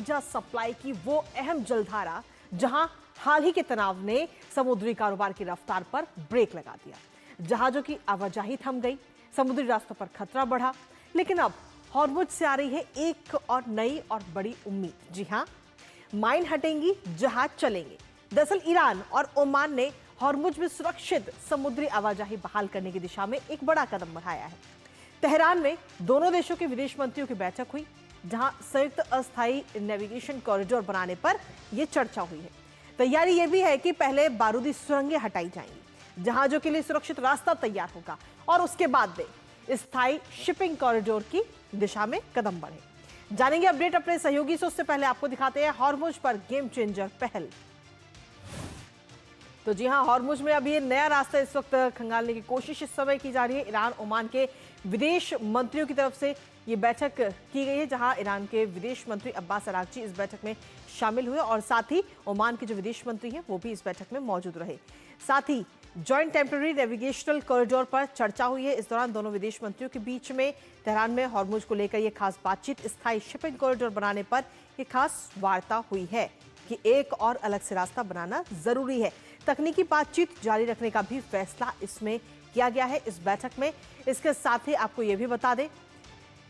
ऊर्जा सप्लाई की वो अहम जलधारा जहां हाल ही के तनाव ने समुद्री कारोबार की रफ्तार पर ब्रेक लगा दिया। जहाजों की आवाजाही थम गई, समुद्री रास्तों पर खतरा बढ़ा। लेकिन अब हॉर्मुज से आ रही है एक और नई और बड़ी उम्मीद। जी हां, माइन हटेंगी, जहाज चलेंगे। दरअसल ईरान और ओमान ने हॉर्मुज में सुरक्षित समुद्री आवाजाही बहाल करने की दिशा में एक बड़ा कदम बढ़ाया है। तेहरान में दोनों देशों के विदेश मंत्रियों की बैठक हुई, जहां संयुक्त अस्थायी नेविगेशन कॉरिडोर बनाने पर यह चर्चा हुई है। तैयारी यह भी है कि पहले बारूदी सुरंगें हटाई जाएंगी, जहाजों के लिए सुरक्षित रास्ता तैयार होगा और उसके बाद में स्थायी शिपिंग कॉरिडोर की दिशा में कदम बढ़े। जानेंगे अपडेट अपने सहयोगी से, उससे पहले आपको दिखाते हैं हॉर्मुज पर गेम चेंजर पहल। तो जी हां, हॉर्मुज में अभी ये नया रास्ता इस वक्त खंगालने की कोशिश इस समय की जा रही है। ईरान ओमान के विदेश मंत्रियों की तरफ से ये बैठक की गई है, जहां ईरान के विदेश मंत्री अब्बास अरागची इस बैठक में शामिल हुए और साथ ही ओमान के जो विदेश मंत्री हैं वो भी इस बैठक में मौजूद रहे। साथ ही जॉइंट टेम्पररी नेविगेशनल कॉरिडोर पर चर्चा हुई है। इस दौरान दोनों विदेश मंत्रियों के बीच में तेहरान में हॉर्मुज को लेकर यह खास बातचीत, स्थायी शिपिंग कॉरिडोर बनाने पर यह खास वार्ता हुई है कि एक और अलग से रास्ता बनाना जरूरी है। तकनीकी बातचीत जारी रखने का भी फैसला इसमें किया गया है इस बैठक में। इसके साथ ही आपको यह भी बता दें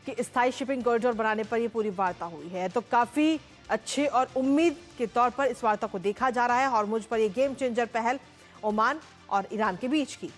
कि स्थायी शिपिंग कॉरिडोर बनाने पर यह पूरी वार्ता हुई है। तो काफी अच्छे और उम्मीद के तौर पर इस वार्ता को देखा जा रहा है। हॉर्मुज पर यह गेम चेंजर पहल ओमान और ईरान के बीच की।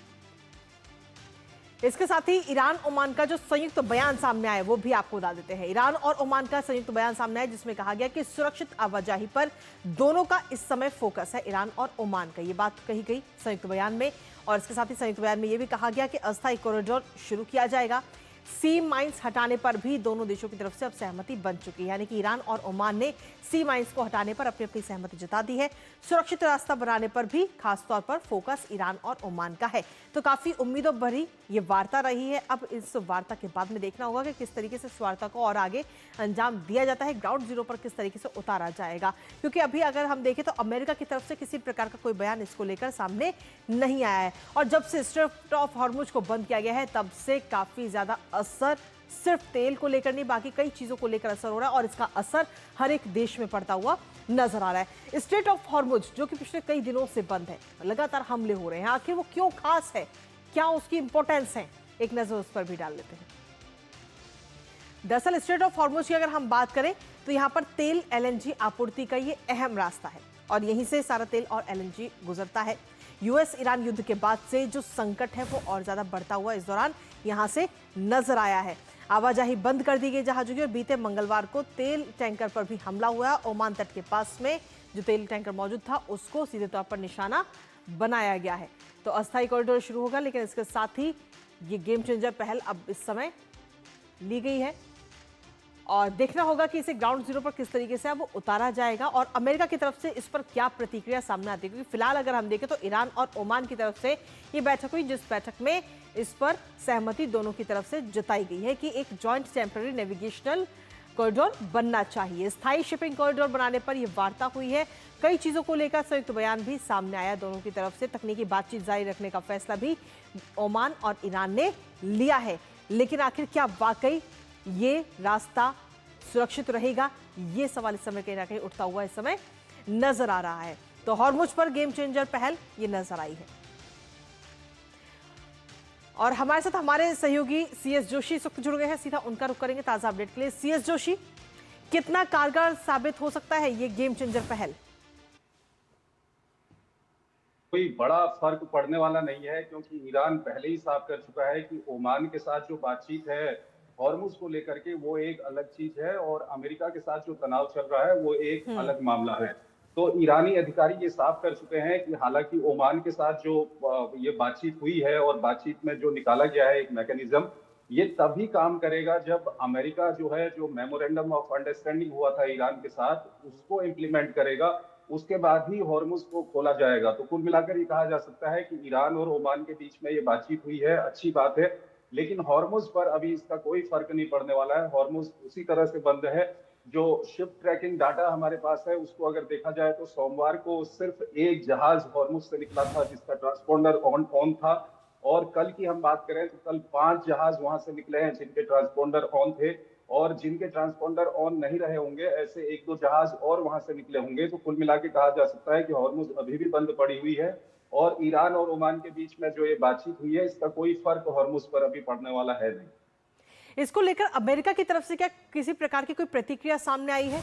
इसके साथ ही ईरान ओमान का जो संयुक्त बयान सामने आया वो भी आपको बता देते हैं। ईरान और ओमान का संयुक्त बयान सामने आया, जिसमें कहा गया कि सुरक्षित आवाजाही पर दोनों का इस समय फोकस है, ईरान और ओमान का। ये बात कही गई संयुक्त बयान में। और इसके साथ ही संयुक्त बयान में यह भी कहा गया कि अस्थायी कॉरिडोर शुरू किया जाएगा। सी माइंस हटाने पर भी दोनों देशों की तरफ से अब सहमति बन चुकी है, यानी कि ईरान और ओमान ने सी माइंस को हटाने पर अपनी अपनी सहमति जता दी है। सुरक्षित रास्ता बनाने पर भी खासतौर पर फोकस ईरान और ओमान का है। तो काफी उम्मीदों भरी ये वार्ता रही है। अब इस वार्ता के बाद में देखना होगा कि किस तरीके से इस वार्ता को और आगे अंजाम दिया जाता है, ग्राउंड जीरो पर किस तरीके से उतारा जाएगा। क्योंकि अभी अगर हम देखें तो अमेरिका की तरफ से किसी प्रकार का कोई बयान इसको लेकर सामने नहीं आया है। और जब से स्ट्रेट ऑफ हॉर्मुज को बंद किया गया है, तब से काफी ज्यादा असर सिर्फ तेल को लेकर नहीं, बाकी कई चीजों को लेकर असर हो रहा है और इसका असर हर एक देश में पड़ता हुआ नजर आ रहा है। स्ट्रेट ऑफ हॉर्मुज जो कि पिछले कई दिनों से बंद है, लगातार हमले हो रहे हैं, आखिर वो क्यों खास है, क्या उसकी इंपॉर्टेंस है, एक नजर उस पर भी डाल लेते हैं। दरअसल स्ट्रेट ऑफ हॉर्मुज की अगर हम बात करें तो यहां पर तेल एलएनजी आपूर्ति का ये अहम रास्ता है और यहीं से सारा तेल और एलएनजी गुजरता है। यूएस ईरान युद्ध के बाद से जो संकट है वो और ज्यादा बढ़ता हुआ इस दौरान यहां से नजर आया है। आवाजाही बंद कर दी गई जहाजों की और बीते मंगलवार को तेल टैंकर पर भी हमला हुआ। ओमान तट के पास में जो तेल टैंकर मौजूद था उसको सीधे तौर पर निशाना बनाया गया है। तो अस्थायी कॉरिडोर शुरू होगा, लेकिन इसके साथ ही ये गेम चेंजर पहल अब इस समय ली गई है और देखना होगा कि इसे ग्राउंड जीरो पर किस तरीके से अब उतारा जाएगा और अमेरिका की तरफ से इस पर क्या प्रतिक्रिया सामने आती है। क्योंकि फिलहाल अगर हम देखें तो ईरान और ओमान की तरफ से ये बैठक हुई, जिस बैठक में इस पर सहमति दोनों की तरफ से जताई गई है कि एक जॉइंट टेम्पररी नेविगेशनल कॉरिडोर बनना चाहिए। स्थायी शिपिंग कॉरिडोर बनाने पर यह वार्ता हुई है। कई चीजों को लेकर संयुक्त बयान भी सामने आया दोनों की तरफ से। तकनीकी बातचीत जारी रखने का फैसला भी ओमान और ईरान ने लिया है। लेकिन आखिर क्या वाकई ये रास्ता सुरक्षित रहेगा, ये सवाल इस समय कहीं ना कहीं उठता हुआ इस समय नजर आ रहा है। तो हॉर्मुज पर गेम चेंजर पहल ये नजर आई है। और हमारे साथ हमारे सहयोगी सीएस जोशी इस वक्त जुड़ गए हैं, सीधा उनका रुख करेंगे ताजा अपडेट के लिए। सीएस जोशी, कितना कारगर साबित हो सकता है ये गेम चेंजर पहल? कोई बड़ा फर्क पड़ने वाला नहीं है, क्योंकि ईरान पहले ही साफ कर चुका है कि ओमान के साथ जो बातचीत है हॉर्मुज को लेकर के वो एक अलग चीज है और अमेरिका के साथ जो तनाव चल रहा है वो एक अलग मामला है। तो ईरानी अधिकारी ये साफ कर चुके हैं कि हालांकि ओमान के साथ जो ये बातचीत हुई है और बातचीत में जो निकाला गया है एक मैकेनिज्म, ये तभी काम करेगा जब अमेरिका जो है जो मेमोरेंडम ऑफ अंडरस्टैंडिंग हुआ था ईरान के साथ उसको इम्प्लीमेंट करेगा, उसके बाद ही हॉर्मुज को खोला जाएगा। तो कुल मिलाकर ये कहा जा सकता है कि ईरान और ओमान के बीच में ये बातचीत हुई है, अच्छी बात है, लेकिन हॉर्मुज पर अभी इसका कोई फर्क नहीं पड़ने वाला है। हॉर्मुज उसी तरह से बंद है। जो शिप ट्रैकिंग डाटा हमारे पास है उसको अगर देखा जाए तो सोमवार को सिर्फ एक जहाज हॉर्मुज से निकला था जिसका ट्रांसपोंडर ऑन था, और कल की हम बात करें तो कल 5 जहाज वहां से निकले हैं जिनके ट्रांसपोंडर ऑन थे। और जिनके ट्रांसपोंडर ऑन नहीं रहे होंगे, ऐसे 1-2 जहाज और वहां से निकले होंगे। तो कुल मिला के कहा जा सकता है कि हॉर्मुज अभी भी बंद पड़ी हुई है और ईरान और ओमान के बीच में जो ये बातचीत हुई है, इसका कोई फर्क हॉर्मुज पर अभी पड़ने वाला है नहीं। इसको लेकर अमेरिका की तरफ से क्या किसी प्रकार की कोई प्रतिक्रिया सामने आई है?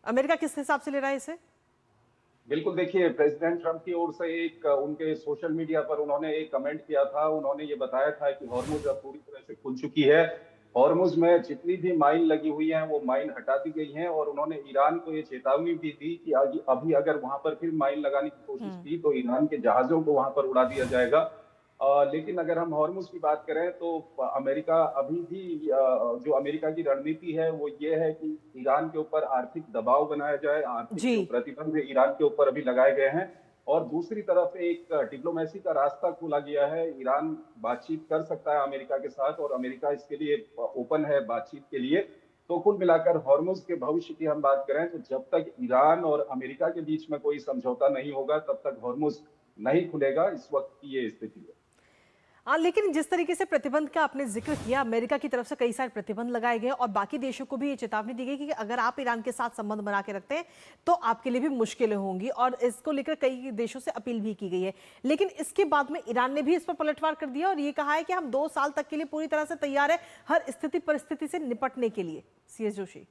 अमेरिका किस हिसाब से ले रहा है इसे? बिल्कुल, देखिए प्रेसिडेंट ट्रंप की ओर से एक उनके सोशल मीडिया पर उन्होंने एक कमेंट किया था। उन्होंने ये बताया था कि हॉर्मुज अब पूरी तरह से खुल चुकी है। हॉर्मुज में जितनी भी माइन लगी हुई हैं, वो माइन हटा दी गई हैं और उन्होंने ईरान को ये चेतावनी भी दी कि अभी अगर वहां पर फिर माइन लगाने की कोशिश की तो ईरान के जहाजों को वहां पर उड़ा दिया जाएगा। लेकिन अगर हम हॉर्मुज की बात करें तो अमेरिका अभी भी जो अमेरिका की रणनीति है वो ये है कि ईरान के ऊपर आर्थिक दबाव बनाया जाए, आर्थिक जी। जो प्रतिबंध ईरान के ऊपर अभी लगाए गए हैं और दूसरी तरफ एक डिप्लोमेसी का रास्ता खोला गया है। ईरान बातचीत कर सकता है अमेरिका के साथ और अमेरिका इसके लिए ओपन है बातचीत के लिए। तो कुल मिलाकर हॉर्मुज के भविष्य की हम बात करें तो जब तक ईरान और अमेरिका के बीच में कोई समझौता नहीं होगा तब तक हॉर्मुज नहीं खुलेगा। इस वक्त की ये स्थिति है। हाँ, लेकिन जिस तरीके से प्रतिबंध का आपने जिक्र किया, अमेरिका की तरफ से कई सारे प्रतिबंध लगाए गए और बाकी देशों को भी ये चेतावनी दी गई कि अगर आप ईरान के साथ संबंध बना के रखते हैं तो आपके लिए भी मुश्किलें होंगी और इसको लेकर कई देशों से अपील भी की गई है। लेकिन इसके बाद में ईरान ने भी इस पर पलटवार कर दिया और ये कहा है कि हम 2 साल तक के लिए पूरी तरह से तैयार है हर स्थिति परिस्थिति से निपटने के लिए। सीएस जोशी।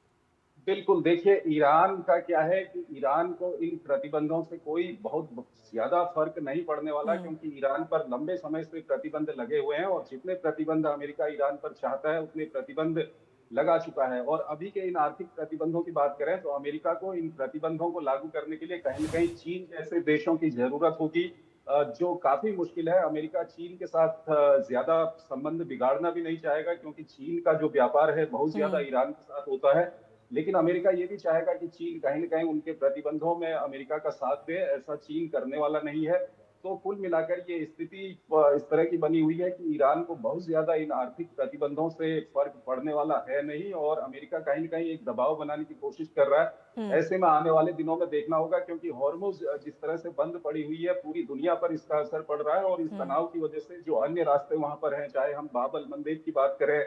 बिल्कुल, देखिए ईरान का क्या है कि ईरान को इन प्रतिबंधों से कोई बहुत ज़्यादा फ़र्क नहीं पड़ने वाला क्योंकि ईरान पर लंबे समय से प्रतिबंध लगे हुए हैं और जितने प्रतिबंध अमेरिका ईरान पर चाहता है, उतने प्रतिबंध लगा चुका है। और अभी के इन आर्थिक प्रतिबंधों की बात करें तो अमेरिका को इन प्रतिबंधों को लागू करने के लिए कहीं न कहीं चीन जैसे देशों की ज़रूरत होगी, जो काफ़ी मुश्किल है। अमेरिका चीन के साथ ज़्यादा संबंध बिगाड़ना भी नहीं चाहेगा क्योंकि चीन का जो व्यापार है, बहुत ज़्यादा ईरान के साथ होता है। लेकिन अमेरिका ये भी चाहेगा कि चीन कहीं न कहीं उनके प्रतिबंधों में अमेरिका का साथ दे, ऐसा चीन करने वाला नहीं है। तो कुल मिलाकर ये स्थिति इस तरह की बनी हुई है कि ईरान को बहुत ज़्यादा इन आर्थिक प्रतिबंधों से फ़र्क पड़ने वाला है नहीं और अमेरिका कहीं न कहीं एक दबाव बनाने की कोशिश कर रहा है। ऐसे में आने वाले दिनों में देखना होगा क्योंकि हॉर्मुज़ जिस तरह से बंद पड़ी हुई है, पूरी दुनिया पर इसका असर पड़ रहा है और इस तनाव की वजह से जो अन्य रास्ते वहाँ पर हैं, चाहे हम बाब अल मंदेब की बात करें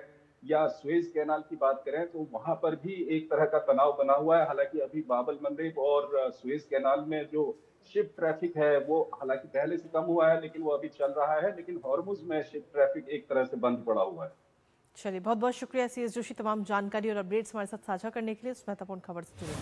या सुएज कैनाल की बात करें तो वहां पर भी एक तरह का तनाव बना हुआ है। हालांकि अभी बाब अल मंदेब और सुएज कैनाल में जो शिप ट्रैफिक है वो हालांकि पहले से कम हुआ है लेकिन वो अभी चल रहा है, लेकिन हॉर्मुज में शिप ट्रैफिक एक तरह से बंद पड़ा हुआ है। चलिए, बहुत बहुत शुक्रिया सीएस जोशी तमाम जानकारी और अपडेट्स हमारे साथ साझा करने के लिए, इस महत्वपूर्ण खबर से जुड़े।